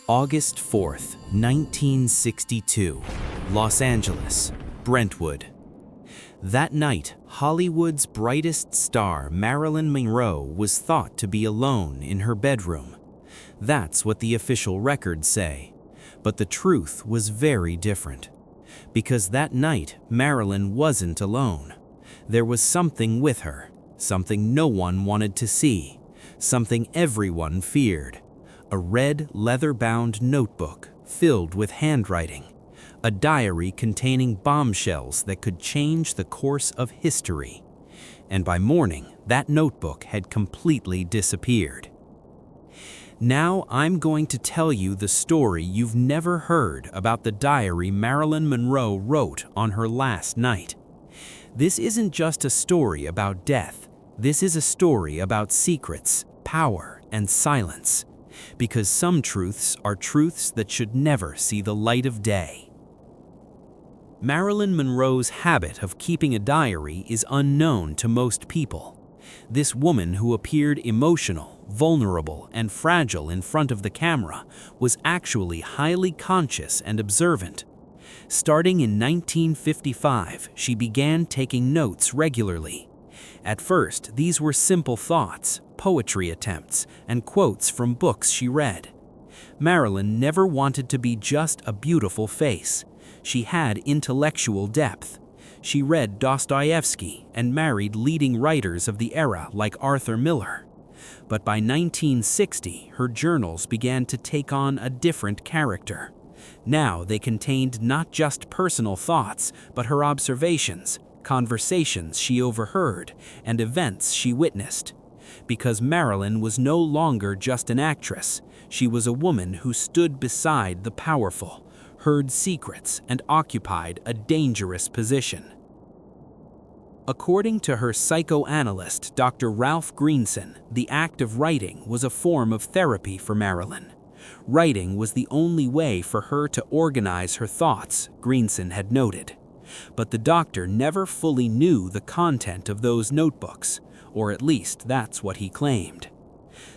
August 4th, 1962, Los Angeles, Brentwood. That night, Hollywood's brightest star, Marilyn Monroe, was thought to be alone in her bedroom. That's what the official records say. But the truth was very different. Because that night, Marilyn wasn't alone. There was something with her, something no one wanted to see, something everyone feared. A red, leather-bound notebook filled with handwriting. A diary containing bombshells that could change the course of history. And by morning, that notebook had completely disappeared. Now I'm going to tell you the story you've never heard about the diary Marilyn Monroe wrote on her last night. This isn't just a story about death. This is a story about secrets, power, and silence. Because some truths are truths that should never see the light of day. Marilyn Monroe's habit of keeping a diary is unknown to most people. This woman, who appeared emotional, vulnerable, and fragile in front of the camera, was actually highly conscious and observant. Starting in 1955, she began taking notes regularly. At first, these were simple thoughts, poetry attempts, and quotes from books she read. Marilyn never wanted to be just a beautiful face. She had intellectual depth. She read Dostoevsky and married leading writers of the era like Arthur Miller. But by 1960, her journals began to take on a different character. Now they contained not just personal thoughts, but her observations, conversations she overheard, and events she witnessed. Because Marilyn was no longer just an actress, she was a woman who stood beside the powerful, heard secrets, and occupied a dangerous position. According to her psychoanalyst, Dr. Ralph Greenson, the act of writing was a form of therapy for Marilyn. Writing was the only way for her to organize her thoughts, Greenson had noted. But the doctor never fully knew the content of those notebooks, or at least that's what he claimed.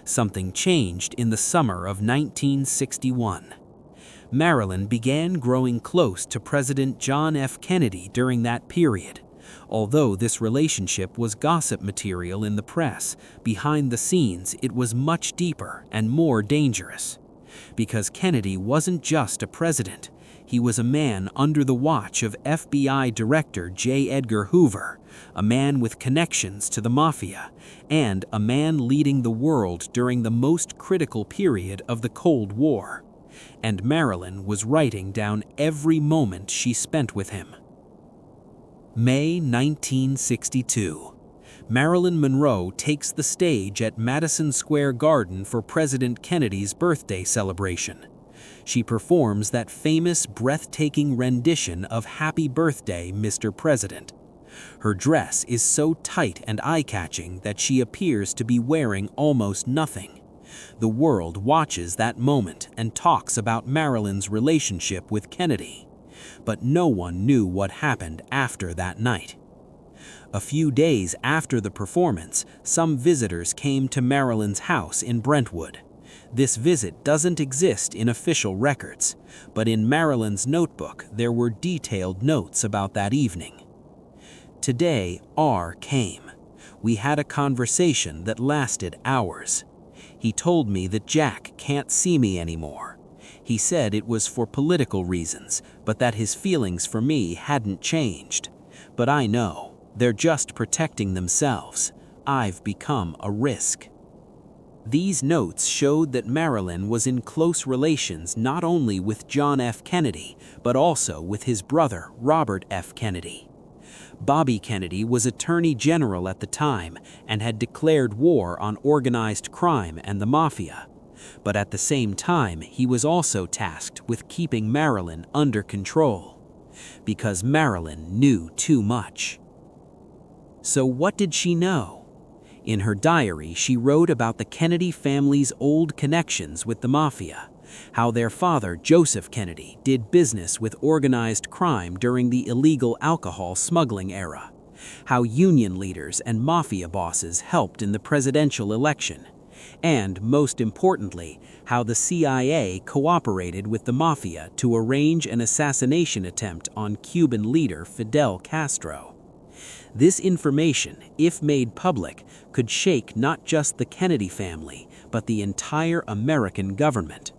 Something changed in the summer of 1961. Marilyn began growing close to President John F. Kennedy during that period. Although this relationship was gossip material in the press, behind the scenes it was much deeper and more dangerous. Because Kennedy wasn't just a president. He was a man under the watch of FBI Director J. Edgar Hoover, a man with connections to the mafia, and a man leading the world during the most critical period of the Cold War. And Marilyn was writing down every moment she spent with him. May 1962. Marilyn Monroe takes the stage at Madison Square Garden for President Kennedy's birthday celebration. She performs that famous, breathtaking rendition of Happy Birthday, Mr. President. Her dress is so tight and eye-catching that she appears to be wearing almost nothing. The world watches that moment and talks about Marilyn's relationship with Kennedy. But no one knew what happened after that night. A few days after the performance, some visitors came to Marilyn's house in Brentwood. This visit doesn't exist in official records, but in Marilyn's notebook there were detailed notes about that evening. Today, R came. We had a conversation that lasted hours. He told me that Jack can't see me anymore. He said it was for political reasons, but that his feelings for me hadn't changed. But I know, they're just protecting themselves. I've become a risk. These notes showed that Marilyn was in close relations not only with John F. Kennedy, but also with his brother, Robert F. Kennedy. Bobby Kennedy was Attorney General at the time and had declared war on organized crime and the mafia. But at the same time, he was also tasked with keeping Marilyn under control. Because Marilyn knew too much. So what did she know? In her diary, she wrote about the Kennedy family's old connections with the mafia, how their father, Joseph Kennedy, did business with organized crime during the illegal alcohol smuggling era, how union leaders and mafia bosses helped in the presidential election, And, most importantly, how the CIA cooperated with the Mafia to arrange an assassination attempt on Cuban leader Fidel Castro. This information, if made public, could shake not just the Kennedy family, but the entire American government.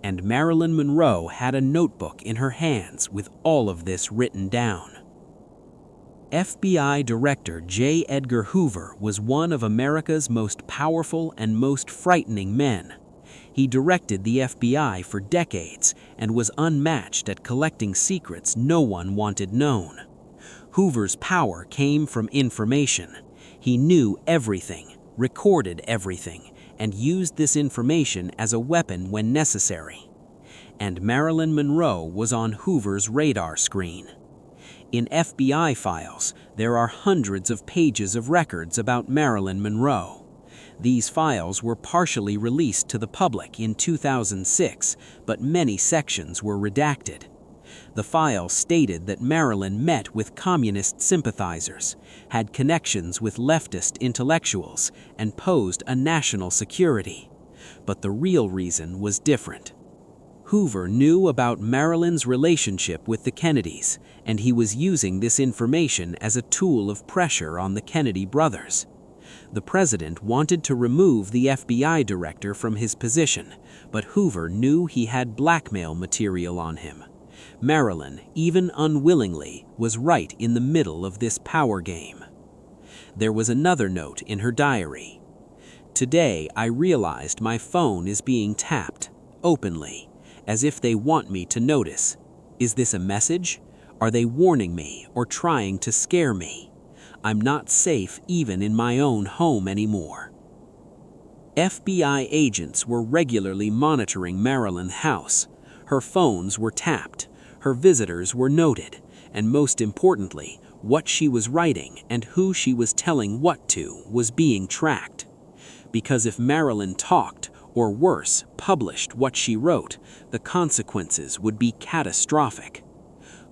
And Marilyn Monroe had a notebook in her hands with all of this written down. FBI Director J. Edgar Hoover was one of America's most powerful and most frightening men. He directed the FBI for decades and was unmatched at collecting secrets no one wanted known. Hoover's power came from information. He knew everything, recorded everything, and used this information as a weapon when necessary. And Marilyn Monroe was on Hoover's radar screen. In FBI files, there are hundreds of pages of records about Marilyn Monroe. These files were partially released to the public in 2006, but many sections were redacted. The file stated that Marilyn met with communist sympathizers, had connections with leftist intellectuals, and posed a national security. But the real reason was different. Hoover knew about Marilyn's relationship with the Kennedys, and he was using this information as a tool of pressure on the Kennedy brothers. The president wanted to remove the FBI director from his position, but Hoover knew he had blackmail material on him. Marilyn, even unwillingly, was right in the middle of this power game. There was another note in her diary. "Today I realized my phone is being tapped, openly, as if they want me to notice. Is this a message? Are they warning me or trying to scare me? I'm not safe even in my own home anymore." FBI agents were regularly monitoring Marilyn's house. Her phones were tapped, her visitors were noted, and most importantly, what she was writing and who she was telling what to was being tracked. Because if Marilyn talked, or worse, published what she wrote, the consequences would be catastrophic.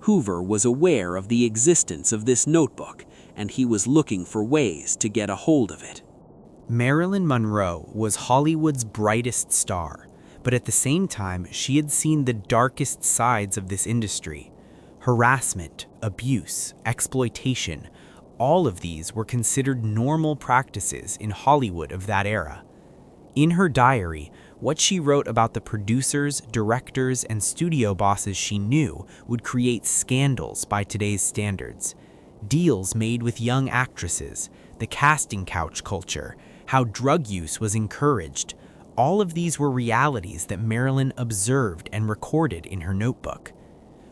Hoover was aware of the existence of this notebook, and he was looking for ways to get a hold of it. Marilyn Monroe was Hollywood's brightest star, but at the same time, she had seen the darkest sides of this industry. Harassment, abuse, exploitation, all of these were considered normal practices in Hollywood of that era. In her diary, what she wrote about the producers, directors, and studio bosses she knew would create scandals by today's standards. Deals made with young actresses, the casting couch culture, how drug use was encouraged. All of these were realities that Marilyn observed and recorded in her notebook.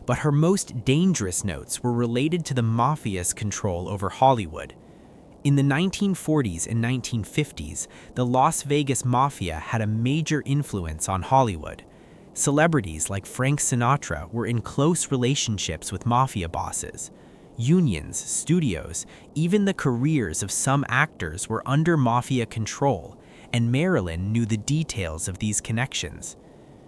But her most dangerous notes were related to the mafia's control over Hollywood. In the 1940s and 1950s, the Las Vegas Mafia had a major influence on Hollywood. Celebrities like Frank Sinatra were in close relationships with mafia bosses. Unions, studios, even the careers of some actors were under mafia control, and Marilyn knew the details of these connections.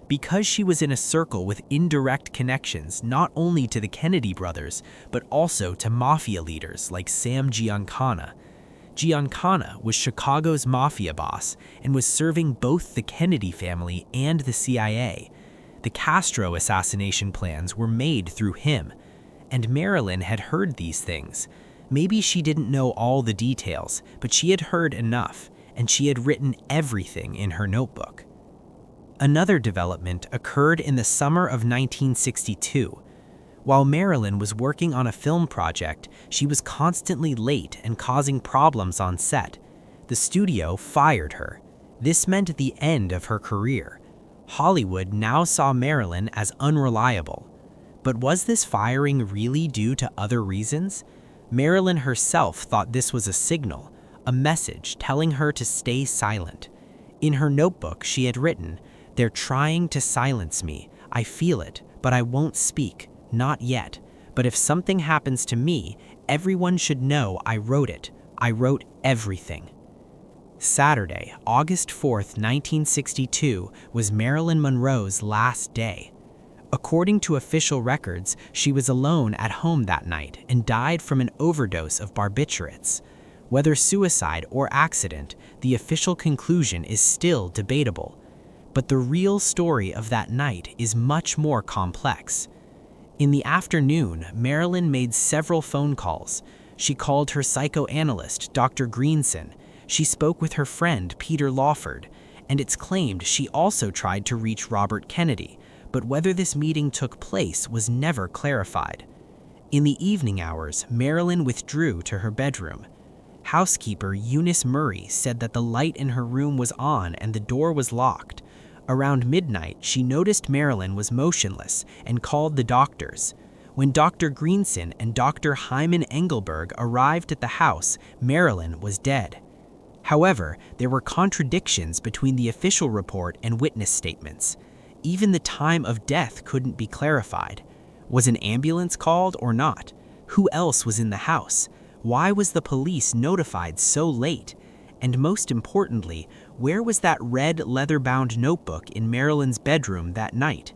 Because she was in a circle with indirect connections not only to the Kennedy brothers, but also to mafia leaders like Sam Giancana. Giancana was Chicago's mafia boss and was serving both the Kennedy family and the CIA. The Castro assassination plans were made through him, and Marilyn had heard these things. Maybe she didn't know all the details, but she had heard enough, and she had written everything in her notebook. Another development occurred in the summer of 1962. While Marilyn was working on a film project, she was constantly late and causing problems on set. The studio fired her. This meant the end of her career. Hollywood now saw Marilyn as unreliable. But was this firing really due to other reasons? Marilyn herself thought this was a signal, a message telling her to stay silent. In her notebook, she had written, "They're trying to silence me. I feel it, but I won't speak. Not yet. But if something happens to me, everyone should know I wrote it. I wrote everything." Saturday, August 4th, 1962, was Marilyn Monroe's last day. According to official records, she was alone at home that night and died from an overdose of barbiturates. Whether suicide or accident, the official conclusion is still debatable. But the real story of that night is much more complex. In the afternoon, Marilyn made several phone calls. She called her psychoanalyst, Dr. Greenson. She spoke with her friend, Peter Lawford, and it's claimed she also tried to reach Robert Kennedy, but whether this meeting took place was never clarified. In the evening hours, Marilyn withdrew to her bedroom. Housekeeper Eunice Murray said that the light in her room was on and the door was locked. Around midnight, she noticed Marilyn was motionless and called the doctors. When Dr. Greenson and Dr. Hyman Engelberg arrived at the house, Marilyn was dead. However, there were contradictions between the official report and witness statements. Even the time of death couldn't be clarified. Was an ambulance called or not? Who else was in the house? Why was the police notified so late? And most importantly, where was that red leather-bound notebook in Marilyn's bedroom that night?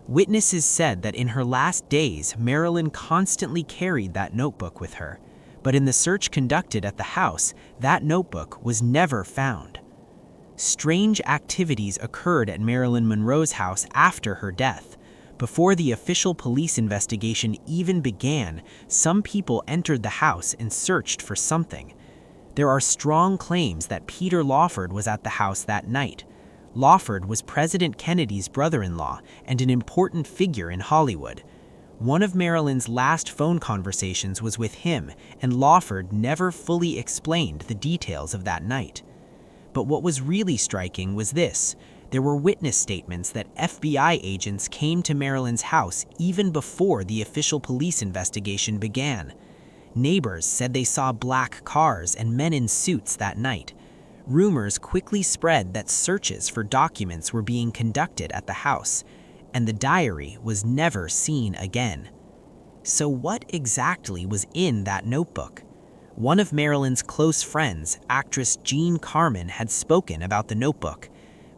Witnesses said that in her last days, Marilyn constantly carried that notebook with her. But in the search conducted at the house, that notebook was never found. Strange activities occurred at Marilyn Monroe's house after her death. Before the official police investigation even began, some people entered the house and searched for something. There are strong claims that Peter Lawford was at the house that night. Lawford was President Kennedy's brother-in-law and an important figure in Hollywood. One of Marilyn's last phone conversations was with him, and Lawford never fully explained the details of that night. But what was really striking was this. There were witness statements that FBI agents came to Marilyn's house even before the official police investigation began. Neighbors said they saw black cars and men in suits that night. Rumors quickly spread that searches for documents were being conducted at the house, and the diary was never seen again. So what exactly was in that notebook? One of Marilyn's close friends, actress Jean Carmen, had spoken about the notebook.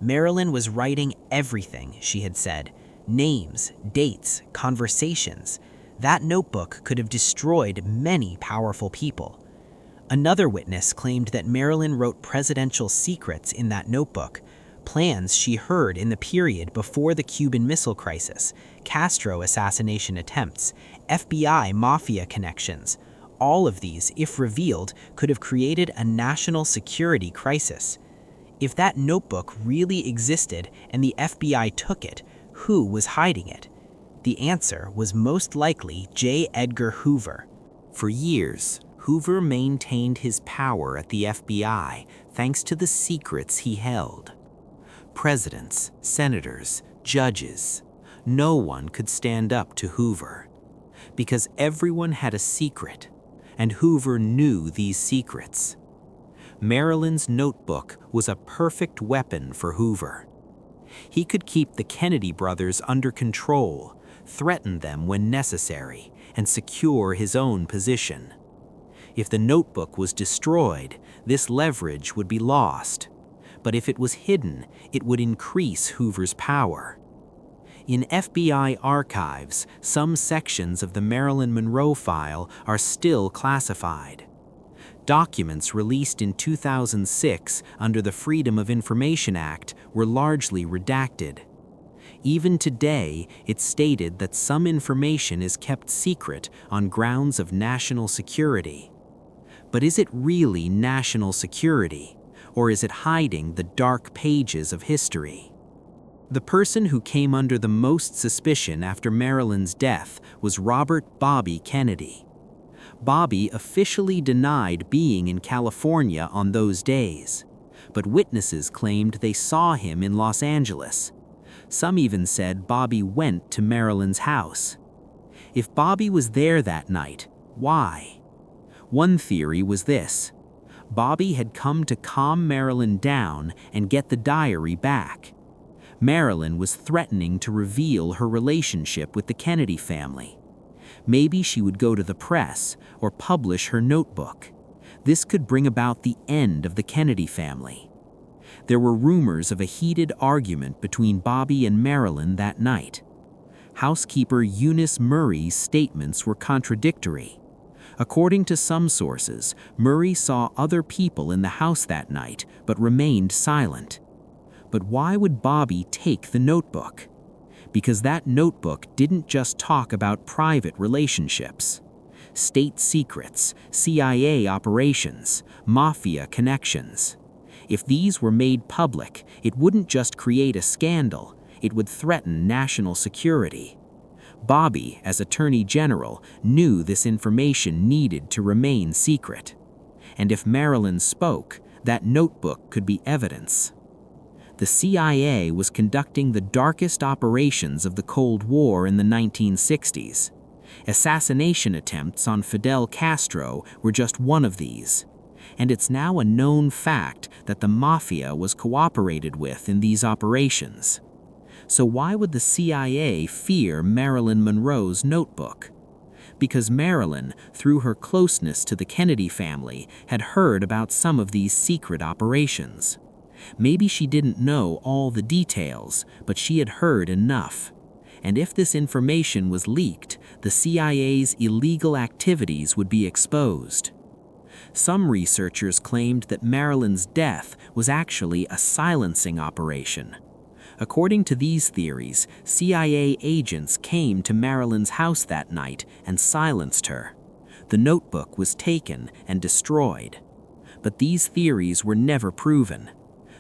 Marilyn was writing everything, she had said. Names, dates, conversations. That notebook could have destroyed many powerful people. Another witness claimed that Marilyn wrote presidential secrets in that notebook, plans she heard in the period before the Cuban Missile Crisis, Castro assassination attempts, FBI mafia connections. All of these, if revealed, could have created a national security crisis. If that notebook really existed and the FBI took it, who was hiding it? The answer was most likely J. Edgar Hoover. For years, Hoover maintained his power at the FBI thanks to the secrets he held. Presidents, senators, judges, no one could stand up to Hoover. Because everyone had a secret, and Hoover knew these secrets. Marilyn's notebook was a perfect weapon for Hoover. He could keep the Kennedy brothers under control, threaten them when necessary, and secure his own position. If the notebook was destroyed, this leverage would be lost. But if it was hidden, it would increase Hoover's power. In FBI archives, some sections of the Marilyn Monroe file are still classified. Documents released in 2006 under the Freedom of Information Act were largely redacted. Even today, it's stated that some information is kept secret on grounds of national security. But is it really national security, or is it hiding the dark pages of history? The person who came under the most suspicion after Marilyn's death was Robert "Bobby" Kennedy. Bobby officially denied being in California on those days, but witnesses claimed they saw him in Los Angeles. Some even said Bobby went to Marilyn's house. If Bobby was there that night, why? One theory was this. Bobby had come to calm Marilyn down and get the diary back. Marilyn was threatening to reveal her relationship with the Kennedy family. Maybe she would go to the press or publish her notebook. This could bring about the end of the Kennedy family. There were rumors of a heated argument between Bobby and Marilyn that night. Housekeeper Eunice Murray's statements were contradictory. According to some sources, Murray saw other people in the house that night but remained silent. But why would Bobby take the notebook? Because that notebook didn't just talk about private relationships. State secrets, CIA operations, mafia connections. If these were made public, it wouldn't just create a scandal, it would threaten national security. Bobby, as Attorney General, knew this information needed to remain secret. And if Marilyn spoke, that notebook could be evidence. The CIA was conducting the darkest operations of the Cold War in the 1960s. Assassination attempts on Fidel Castro were just one of these. And it's now a known fact that the mafia was cooperated with in these operations. So why would the CIA fear Marilyn Monroe's notebook? Because Marilyn, through her closeness to the Kennedy family, had heard about some of these secret operations. Maybe she didn't know all the details, but she had heard enough. And if this information was leaked, the CIA's illegal activities would be exposed. Some researchers claimed that Marilyn's death was actually a silencing operation. According to these theories, CIA agents came to Marilyn's house that night and silenced her. The notebook was taken and destroyed. But these theories were never proven.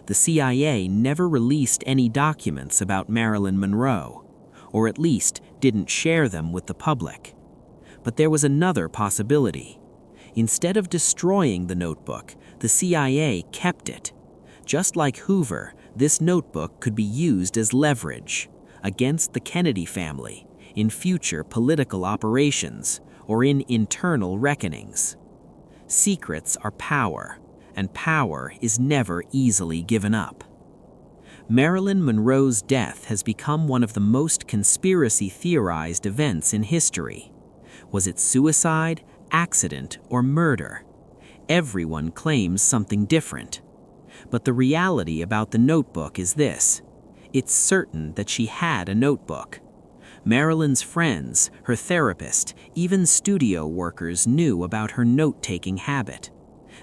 The CIA never released any documents about Marilyn Monroe, or at least didn't share them with the public. But there was another possibility. Instead of destroying the notebook, the CIA kept it. Just like Hoover, this notebook could be used as leverage against the Kennedy family in future political operations or in internal reckonings. Secrets are power, and power is never easily given up. Marilyn Monroe's death has become one of the most conspiracy-theorized events in history. Was it suicide, accident, or murder? Everyone claims something different. But the reality about the notebook is this: it's certain that she had a notebook. Marilyn's friends, her therapist, even studio workers knew about her note-taking habit.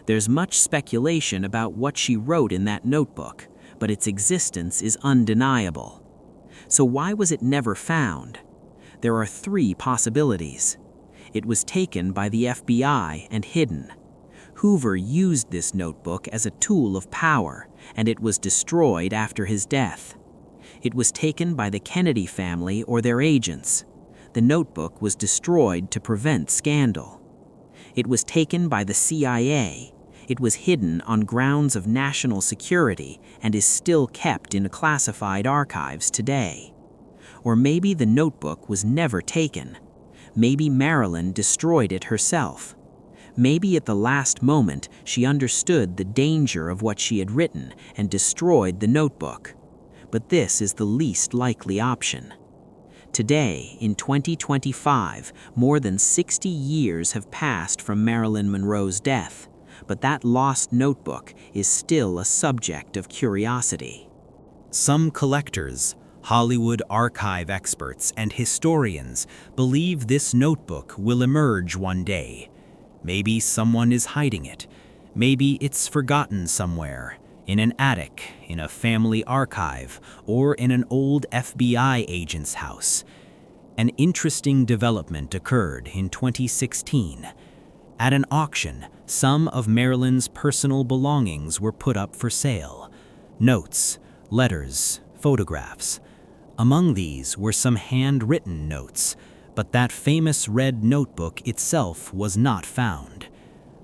There's much speculation about what she wrote in that notebook, but its existence is undeniable. So why was it never found? There are three possibilities. It was taken by the FBI and hidden. Hoover used this notebook as a tool of power, and it was destroyed after his death. It was taken by the Kennedy family or their agents. The notebook was destroyed to prevent scandal. It was taken by the CIA. It was hidden on grounds of national security and is still kept in classified archives today. Or maybe the notebook was never taken. Maybe Marilyn destroyed it herself. Maybe at the last moment she understood the danger of what she had written and destroyed the notebook. But this is the least likely option. Today, in 2025, more than 60 years have passed from Marilyn Monroe's death, but that lost notebook is still a subject of curiosity. Some collectors, Hollywood archive experts, and historians believe this notebook will emerge one day. Maybe someone is hiding it. Maybe it's forgotten somewhere, in an attic, in a family archive, or in an old FBI agent's house. An interesting development occurred in 2016. At an auction, some of Marilyn's personal belongings were put up for sale. Notes, letters, photographs. Among these were some handwritten notes, but that famous red notebook itself was not found.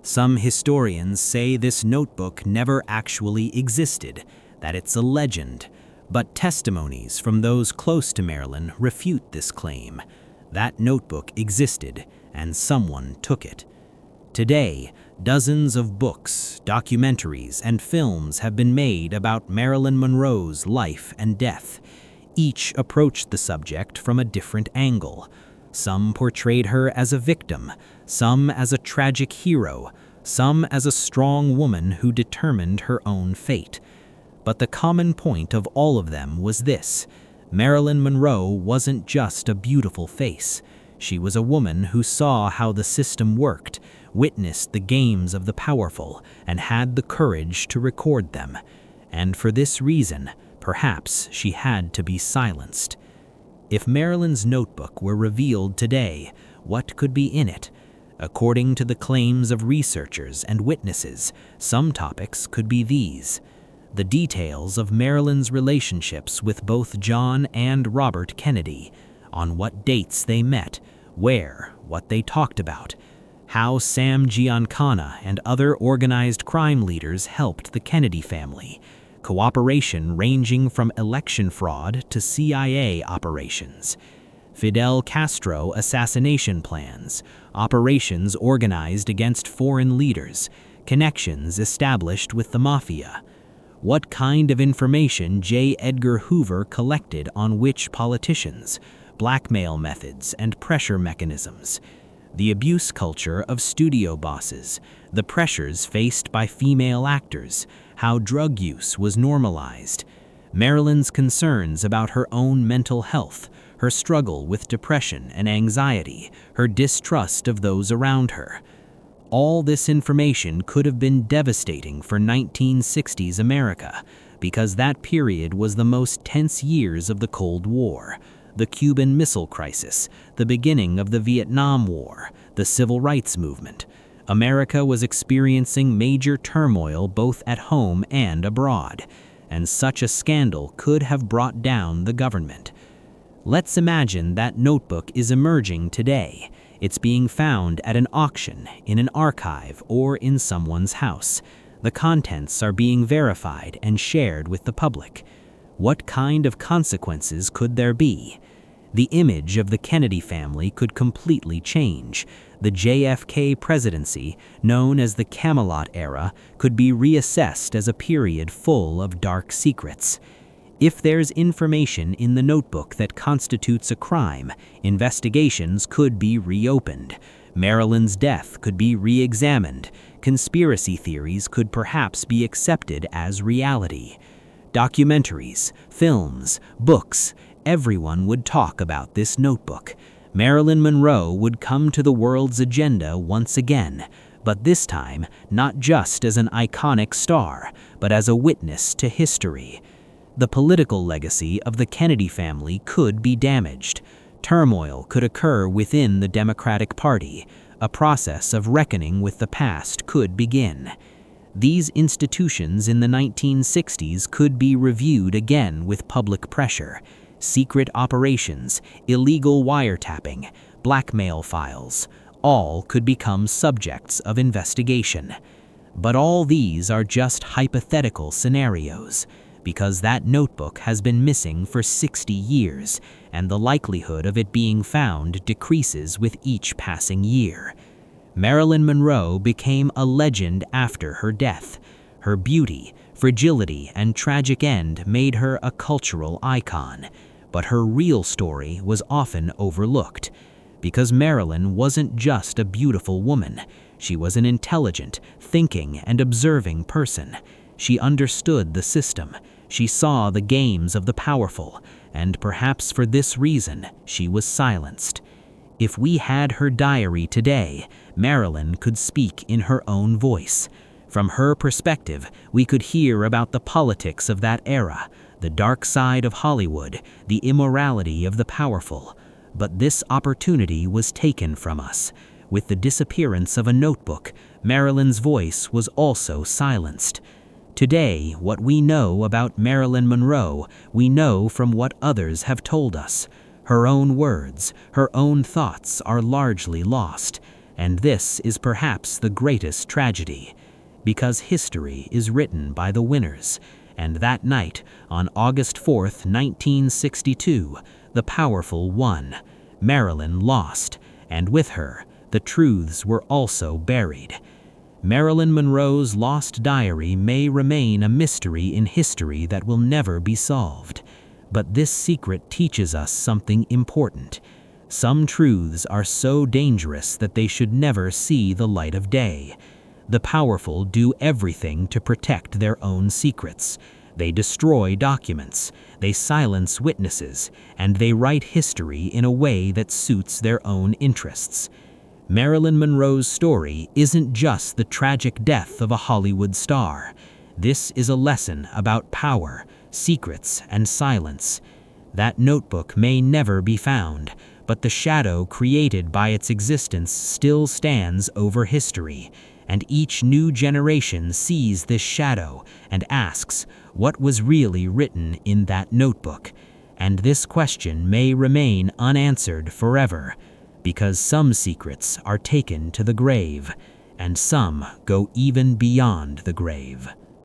Some historians say this notebook never actually existed, that it's a legend, but testimonies from those close to Marilyn refute this claim. That notebook existed, and someone took it. Today, dozens of books, documentaries, and films have been made about Marilyn Monroe's life and death. Each approached the subject from a different angle. Some portrayed her as a victim, some as a tragic hero, some as a strong woman who determined her own fate. But the common point of all of them was this: Marilyn Monroe wasn't just a beautiful face. She was a woman who saw how the system worked, witnessed the games of the powerful, and had the courage to record them. And for this reason, perhaps she had to be silenced. If Marilyn's notebook were revealed today, what could be in it? According to the claims of researchers and witnesses, some topics could be these: the details of Marilyn's relationships with both John and Robert Kennedy, on what dates they met, where, what they talked about, how Sam Giancana and other organized crime leaders helped the Kennedy family, cooperation ranging from election fraud to CIA operations, Fidel Castro assassination plans, operations organized against foreign leaders, connections established with the mafia. What kind of information J. Edgar Hoover collected on which politicians, blackmail methods and pressure mechanisms, the abuse culture of studio bosses, the pressures faced by female actors, how drug use was normalized, Marilyn's concerns about her own mental health, her struggle with depression and anxiety, her distrust of those around her. All this information could have been devastating for 1960s America, because that period was the most tense years of the Cold War, the Cuban Missile Crisis, the beginning of the Vietnam War, the Civil Rights Movement. America was experiencing major turmoil both at home and abroad, and such a scandal could have brought down the government. Let's imagine that notebook is emerging today. It's being found at an auction, in an archive, or in someone's house. The contents are being verified and shared with the public. What kind of consequences could there be? The image of the Kennedy family could completely change. The JFK presidency, known as the Camelot era, could be reassessed as a period full of dark secrets. If there's information in the notebook that constitutes a crime, investigations could be reopened. Marilyn's death could be re-examined. Conspiracy theories could perhaps be accepted as reality. Documentaries, films, books, everyone would talk about this notebook. Marilyn Monroe would come to the world's agenda once again, but this time not just as an iconic star, but as a witness to history. The political legacy of the Kennedy family could be damaged. Turmoil could occur within the Democratic Party. A process of reckoning with the past could begin. These institutions in the 1960s could be reviewed again with public pressure. Secret operations, illegal wiretapping, blackmail files, all could become subjects of investigation. But all these are just hypothetical scenarios, because that notebook has been missing for 60 years, and the likelihood of it being found decreases with each passing year. Marilyn Monroe became a legend after her death. Her beauty, fragility, and tragic end made her a cultural icon. But her real story was often overlooked, because Marilyn wasn't just a beautiful woman. She was an intelligent, thinking, and observing person. She understood the system. She saw the games of the powerful, and perhaps for this reason, she was silenced. If we had her diary today, Marilyn could speak in her own voice. From her perspective, we could hear about the politics of that era, the dark side of Hollywood, the immorality of the powerful. But this opportunity was taken from us. With the disappearance of a notebook, Marilyn's voice was also silenced. Today, what we know about Marilyn Monroe, we know from what others have told us. Her own words, her own thoughts are largely lost, and this is perhaps the greatest tragedy, because history is written by the winners. And that night, on August 4th, 1962, the powerful won. Marilyn lost, and with her, the truths were also buried. Marilyn Monroe's lost diary may remain a mystery in history that will never be solved. But this secret teaches us something important. Some truths are so dangerous that they should never see the light of day. The powerful do everything to protect their own secrets. They destroy documents, they silence witnesses, and they write history in a way that suits their own interests. Marilyn Monroe's story isn't just the tragic death of a Hollywood star. This is a lesson about power, secrets, and silence. That notebook may never be found, but the shadow created by its existence still stands over history, and each new generation sees this shadow and asks what was really written in that notebook. And this question may remain unanswered forever, because some secrets are taken to the grave, and some go even beyond the grave.